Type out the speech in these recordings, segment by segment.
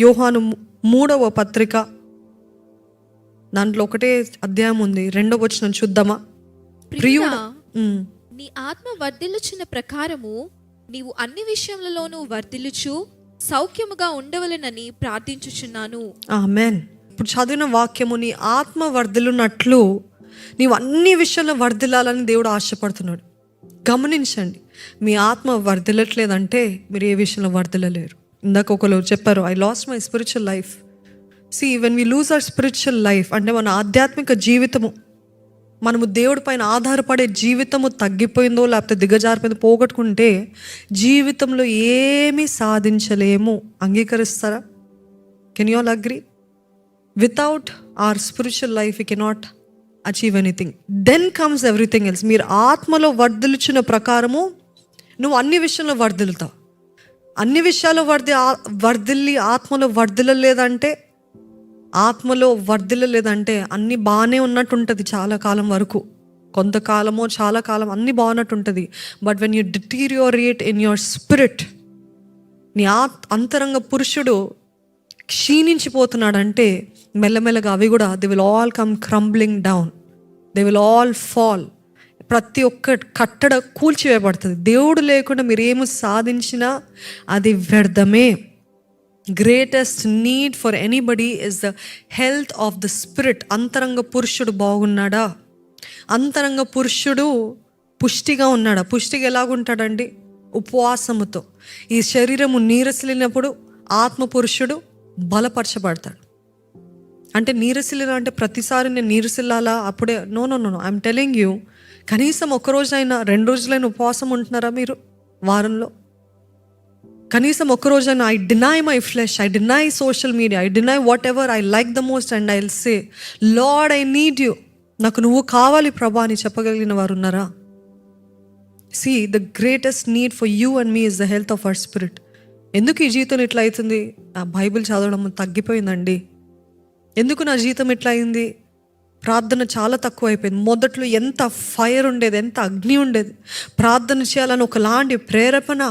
యోహాను 3వ పత్రిక, దాంట్లో 1 అధ్యాయం ఉంది. 2వ వచనం చూద్దామా? ప్రియుడా, నీ ఆత్మ వర్ధిల్లుచున్న ప్రకారము నీవు అన్ని విషయములలోనూ వర్ధిల్లుచు సౌఖ్యముగా ఉండవలెనని ప్రార్థించుచున్నాను. ఆమేన్. ఇప్పుడు చదివిన వాక్యము, నీ ఆత్మ వర్ధిల్లునట్లు నీవు అన్ని విషయాల్లో వర్ధిల్లాలని దేవుడు ఆశపడుతున్నాడు. గమనించండి, మీ ఆత్మ వర్ధిల్లట్లేదంటే మీరు ఏ విషయంలో వర్ధిల్లలేరు. ఇందాక ఒకరు చెప్పారు, I lost my spiritual life. When we lose our spiritual life అంటే మన ఆధ్యాత్మిక జీవితము, మనము దేవుడి పైన ఆధారపడే జీవితము తగ్గిపోయిందో లేకపోతే దిగజారిపోయిందో పోగొట్టుకుంటే జీవితంలో ఏమీ సాధించలేము. అంగీకరిస్తారా? Can you all agree? Without our spiritual life we cannot achieve anything. Then comes everything else. మీరు ఆత్మలో వర్ధిల్చున్న ప్రకారము నువ్వు అన్ని విషయంలో వర్ధిల్లుతావు. అన్ని విషయాల్లో వర్ధిల్లి ఆత్మలో వర్ధిల్లలేదంటే, ఆత్మలో వర్ధిల్లలేదంటే అన్నీ బాగానే ఉన్నట్టు ఉంటుంది చాలా కాలం వరకు. కొంతకాలమో చాలా కాలం అన్నీ బాగున్నట్టు ఉంటుంది. But when you డిటీరియోరేట్ in your spirit, నీ అంతరంగ పురుషుడు క్షీణించిపోతున్నాడంటే మెల్లమెల్లగా అవి కూడా they will all come crumbling down, they will all fall. ప్రతి ఒక్క కట్టడ కూల్చివేయబడుతుంది. దేవుడు లేకుండా మీరు ఏమి సాధించినా అది వ్యర్థమే. Greatest need for anybody is the health of the spirit. అంతరంగ పురుషుడు బాగున్నాడా? అంతరంగ పురుషుడు పుష్టిగా ఉన్నాడా? పుష్టిగా ఎలాగుంటాడండి? ఉపవాసముతో. ఈ శరీరము నీరసిలినప్పుడు ఆత్మ పురుషుడు బలపరచబడతాడు. అంటే నీరసిల్లా అంటే ప్రతిసారి నేను నీరసిల్లాలా అప్పుడే? No no no, I'm telling you, కనీసం 1 రోజైనా 2 రోజులైనా ఉపవాసం ఉంటున్నారా మీరు వారంలో? కనీసం 1 రోజైనా I deny my flesh, I deny social media, I deny what ever I like the most and I will say lord I need you, నాకు నువ్వు కావాలి ప్రభా అని చెప్పగలిగిన వారు ఉన్నారా? The greatest need for you and me is the health of our spirit. ఎందుకు ఈ జీవితం ఇట్లా అవుతుంది? ఆ బైబిల్ చదవడం తగ్గిపోయిందండి. ఎందుకు నా జీవితం ఇట్లా అయింది? ప్రార్థన చాలా తక్కువ అయిపోయింది. మొదట్లో ఎంత ఫైర్ ఉండేది, ఎంత అగ్ని ఉండేది. ప్రార్థన చేయాలని ఒకలాంటి ప్రేరేపణ,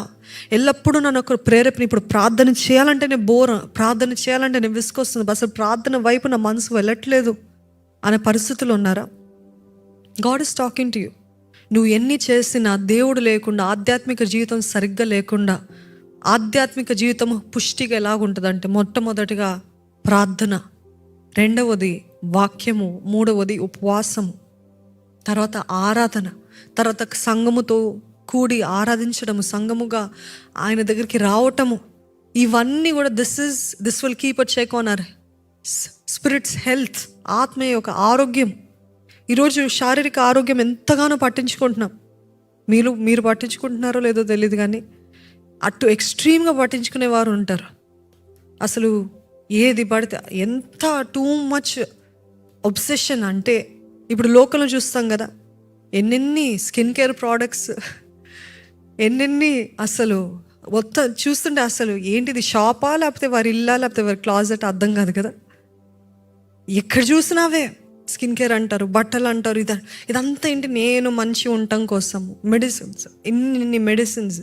ఎల్లప్పుడూ నన్ను ఒక ప్రేరేపణ. ఇప్పుడు ప్రార్థన చేయాలంటేనే బోర్, ప్రార్థన చేయాలంటేనే విసుకొస్తుంది, అసలు ప్రార్థన వైపు నా మనసు వెళ్ళట్లేదు అనే పరిస్థితులు ఉన్నారా? God is talking to you. నువ్వు ఎన్ని చేసినా దేవుడు లేకుండా, ఆధ్యాత్మిక జీవితం సరిగ్గా లేకుండా, ఆధ్యాత్మిక జీవితం పుష్టిగా ఎలాగుంటుందంటే, మొట్టమొదటిగా ప్రార్థన, 2వది వాక్యము, 3వది ఉపవాసము, తర్వాత ఆరాధన, తర్వాత సంఘముతో కూడి ఆరాధించడము, సంఘముగా ఆయన దగ్గరికి రావటము. ఇవన్నీ కూడా this will keep a check on our spirits health. ఆత్మ యొక్క ఆరోగ్యం. ఈరోజు శారీరక ఆరోగ్యం ఎంతగానో పట్టించుకుంటున్నాం. మీరు పట్టించుకుంటున్నారో లేదో తెలియదు, కానీ అటు ఎక్స్ట్రీమ్గా పట్టించుకునేవారు ఉంటారు. అసలు ఏది పడితే ఎంత టూ మచ్ ఒబ్సెషన్ అంటే, ఇప్పుడు లోకల్లో చూస్తాం కదా, ఎన్నెన్ని స్కిన్ కేర్ ప్రోడక్ట్స్, ఎన్నెన్ని అసలు మొత్తం చూస్తుంటే అసలు ఏంటిది షాపా లేకపోతే వారి ఇల్లా లేకపోతే వారి క్లాజెట్ అర్థం కాదు కదా. ఎక్కడ చూసినావే స్కిన్ కేర్ అంటారు, బట్టలు అంటారు, ఇదంతా ఏంటి? నేను మంచి ఉండటం కోసము మెడిసిన్స్, ఇన్ని మెడిసిన్స్,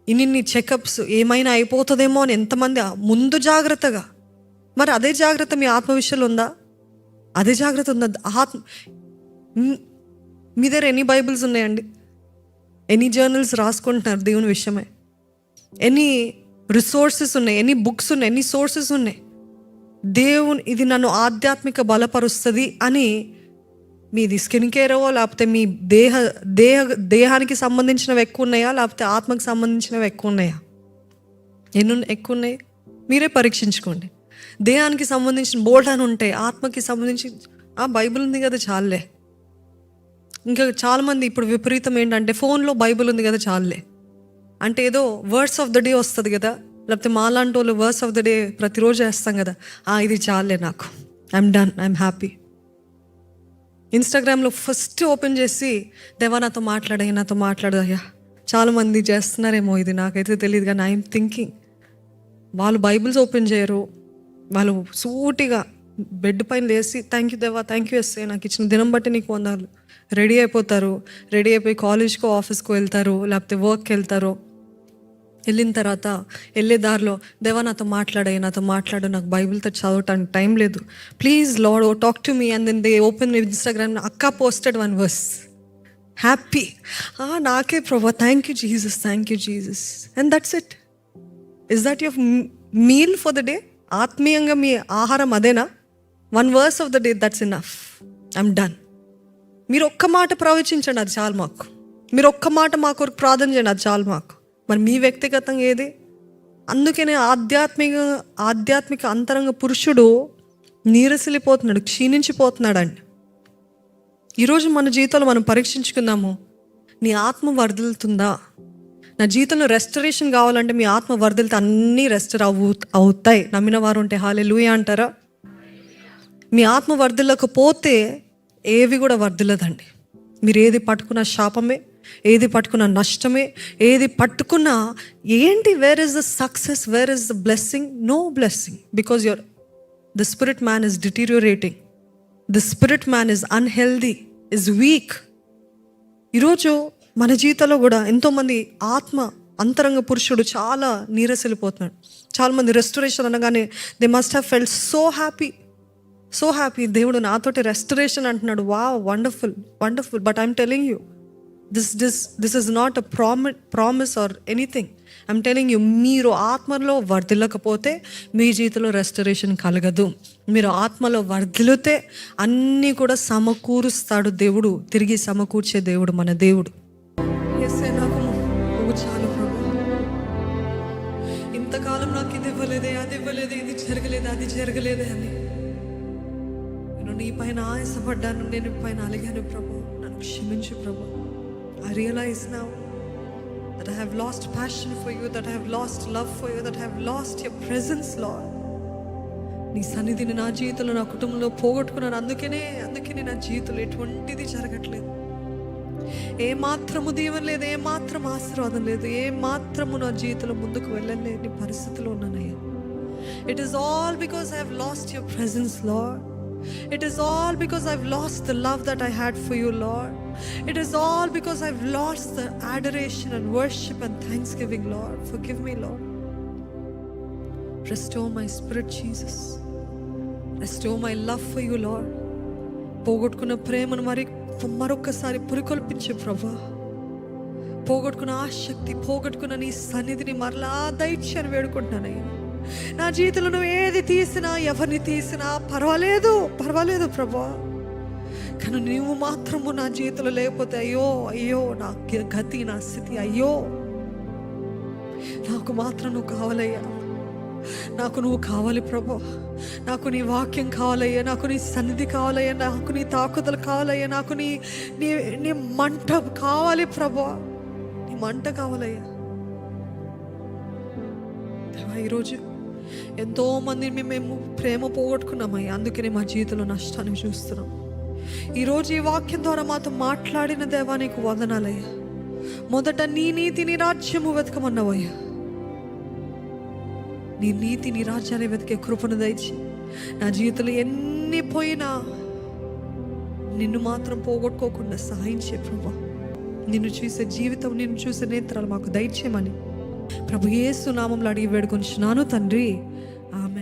ఇన్ని చెకప్స్, ఏమైనా అయిపోతుందేమో అని ఎంతమంది ముందు జాగ్రత్తగా. మరి అదే జాగ్రత్త మీ ఆత్మ విషయంలో ఉందా? అదే జాగ్రత్త ఉందా? మీ దగ్గర ఎన్ని బైబిల్స్ ఉన్నాయండి? ఎన్ని జర్నల్స్ రాసుకుంటున్నారు దేవుని విషయమే? ఎన్ని రిసోర్సెస్ ఉన్నాయి, ఎన్ని బుక్స్ ఉన్నాయి, ఎన్ని సోర్సెస్ ఉన్నాయి? దేవుని ఇది నన్ను ఆధ్యాత్మిక బలపరుస్తుంది అని మీది స్కిన్ కేరో లేకపోతే మీ దేహానికి సంబంధించినవి ఎక్కువ ఉన్నాయా లేకపోతే ఆత్మకు సంబంధించినవి ఎక్కువ ఉన్నాయా? ఎక్కువ ఉన్నాయి? మీరే పరీక్షించుకోండి. దేహానికి సంబంధించిన బోల్డ్ అని ఉంటాయి, ఆత్మకి సంబంధించి బైబిల్ ఉంది కదా చాలులే. ఇంకా చాలామంది ఇప్పుడు విపరీతం ఏంటంటే ఫోన్లో బైబిల్ ఉంది కదా చాలులే అంటే, ఏదో వర్డ్స్ ఆఫ్ ద డే వస్తుంది కదా, లేకపోతే మాలాంటి వాళ్ళు వర్డ్స్ ఆఫ్ ద డే ప్రతిరోజు వేస్తాం కదా, ఇది చాలులే నాకు, ఐఎమ్ డన్, ఐఎమ్ హ్యాపీ. ఇన్స్టాగ్రామ్లో ఫస్ట్ ఓపెన్ చేసి దేవా నాతో మాట్లాడయ్యా. చాలామంది చేస్తున్నారేమో, ఇది నాకైతే తెలియదు, కానీ ఐఎమ్ థింకింగ్ వాళ్ళు బైబిల్స్ ఓపెన్ చేయరు. వాళ్ళు సూటిగా బెడ్ పైన లేసి థ్యాంక్ యూ దేవా, థ్యాంక్ యూ ఎస్ఐ, నాకు ఇచ్చిన దినం బట్టి నీకు వందనాలు. రెడీ అయిపోతారు, రెడీ అయిపోయి కాలేజ్కో ఆఫీస్కో వెళ్తారు, లేకపోతే వర్క్కి వెళ్తారు, వెళ్ళిన తర్వాత వెళ్ళే దారిలో దేవా నాతో మాట్లాడు, నాకు బైబిల్తో చదవటానికి టైం లేదు, please lord o talk to me. And then they open Instagram, అక్క పోస్టెడ్ 1 verse, హ్యాపీ. నాకే ప్రభా, thank you Jesus. And that's it. Is that your meal for the day? ఆత్మీయంగా మీ ఆహారం అదేనా? 1 verse of the day, that's enough. I'm done. మీరు ఒక్క మాట ప్రవచించండి, అది చాలు మాకు. మీరు ఒక్క మాట మా కొరకు ప్రార్థన చేయండి, అది చాలు మాకు. మరి మీ వ్యక్తిగతంగా ఏది? అందుకనే ఆధ్యాత్మిక అంతరంగ పురుషుడు నీరసిల్లిపోతున్నాడు, క్షీణించిపోతున్నాడండి. ఈరోజు మన జీవితంలో మనం పరీక్షించుకుందాము. నీ ఆత్మ వర్ధిల్లుతుందా? నా జీవితంలో రెస్టరేషన్ కావాలంటే మీ ఆత్మ వర్ధిల్తే అన్నీ రెస్టోర్ అవుతాయి. నమ్మిన వారు ఉంటే హల్లెలూయా అంటారా? మీ ఆత్మ వర్ధిల్లకపోతే ఏవి కూడా వర్ధిల్లదండి. మీరు ఏది పట్టుకున్న శాపమే, ఏది పట్టుకున్న నష్టమే, ఏది పట్టుకున్నా ఏంటి? Where is the success, where is the blessing? No blessing, because the spirit man is deteriorating, the spirit man is unhealthy, is weak. ఈరోజు మన జీవితంలో కూడా ఎంతోమంది ఆత్మ అంతరంగ పురుషుడు చాలా నీరసిల్లిపోతున్నాడు. చాలామంది రెస్టరేషన్ అనగానే they must have felt so happy. దేవుడు నాతోటి రెస్టరేషన్ అంటున్నాడు. Wow, wonderful. But I'm telling you, this is not a promise or anything. I'm telling you, మీరు ఆత్మలో వర్ధిల్లకపోతే మీ జీవితంలో రెస్టరేషన్ కలగదు. మీరు ఆత్మలో వర్ధిల్లితే అన్నీ కూడా సమకూరుస్తాడు దేవుడు. తిరిగి సమకూర్చే దేవుడు మన దేవుడు. నాకు నువ్వు చాలు ప్రభు. ఇంతకాలం నాకు ఇది ఇవ్వలేదే, అది ఇవ్వలేదే, ఇది జరగలేదే, అది జరగలేదే అని నేను నీ పైన ఆయాసపడ్డాను, నేను నీ పైన అలిగాను ప్రభు. నన్ను క్షమించు ప్రభు. I realize now that I have lost passion for you, that I have lost love for you, that I have lost your presence, Lord. నీ సన్నిధిని నా జీవితంలో, నా కుటుంబంలో పోగొట్టుకున్నాను. అందుకనే నా జీవితంలో ఎటువంటిది జరగట్లేదు. ఏ మాత్రము దీవెన లేదు, ఏ మాత్రం ఆశీర్వాదం లేదు, ఏ మాత్రము నా జీవితంలో ముందుకు వెళ్ళలేని పరిస్థితిలో ఉన్నానయ్యా. It is all because I have lost your presence, Lord. It is all because I've lost the love that I had for you, Lord. It is all because I've lost the adoration and worship and thanksgiving, Lord. Forgive me, Lord. Restore my spirit, Jesus. Restore my love for you, Lord. పోగొట్టుకున్న ప్రేమను మరొకసారి పురికొల్పించే ప్రభా. పోగొట్టుకున్న ఆసక్తి, పోగొట్టుకున్న నీ సన్నిధిని మరలా దయచేయని వేడుకుంటున్నానయ్యా. నా జీవితంలో నువ్వు ఏది తీసినా, ఎవరిని తీసినా పర్వాలేదు ప్రభా. కానీ నువ్వు మాత్రము నా జీవితంలో లేకపోతే అయ్యో నా గతి, నా స్థితి, అయ్యో. నాకు మాత్రం నువ్వు కావాలయ్యా. నాకు నువ్వు కావాలి ప్రభా. నాకు నీ వాక్యం కావాలయ్యా, నాకు నీ సన్నిధి కావాలయ్యా, నాకు నీ తాకుదలు కావాలయ్యా, నాకు నీ మంట కావాలి ప్రభా. నీ మంట కావాలయ్యా. ఈరోజు ఎంతో మందిని మేము ప్రేమ పోగొట్టుకున్నామయ్యా. అందుకనే మా జీవితంలో నష్టాన్ని చూస్తున్నాం. ఈరోజు ఈ వాక్యం ద్వారా మాతో మాట్లాడిన దేవా నీకు వందనాలయ్యా. మొదట నీ నీతి, నీ రాజ్యము వెతకమన్నావయ్యా. నీ నీతి, నీ రాజ్యాన్ని వెతికే కృపను దయచి నా జీవితంలో ఎన్ని పోయినా నిన్ను మాత్రం పోగొట్టుకోకుండా సహాయం చేయ ప్రభా. నిన్ను చూసే జీవితం, నిన్ను చూసే నేత్రాలు మాకు దయచేయమని ప్రభు యేసు నామములో అడిగి వేడుకొంచున్నాను తండ్రి. ఆమేన్.